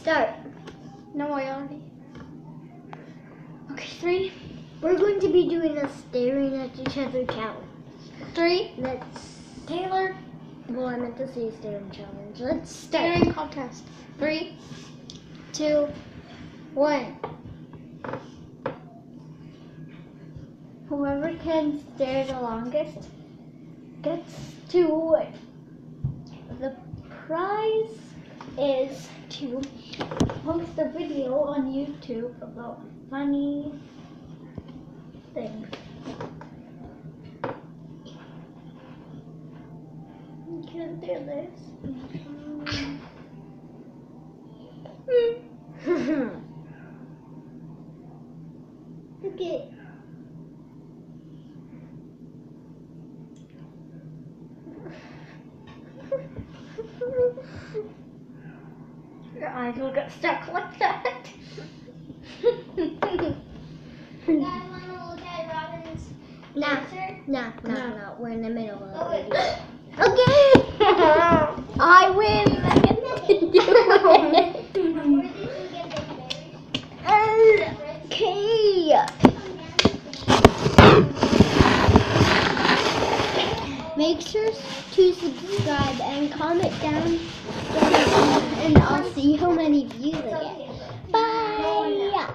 Start. No, I already. Okay, 3. We're going to be doing a staring at each other challenge. 3. Let's. Taylor. Well, I meant to say staring challenge. Let's start. Staring contest. 3, 2, 1. Whoever can stare the longest gets to win. The prize is to post a video on YouTube about funny things. You can do this. Okay. Your eyes will get stuck like that. You guys want to look at Robin's answer? No. We're in the middle of Oh, the wait. video. Okay. I win. I get to do it. Where did you get the berries? Okay. Make sure to subscribe and comment down below, and I'll see how many views I get. Bye.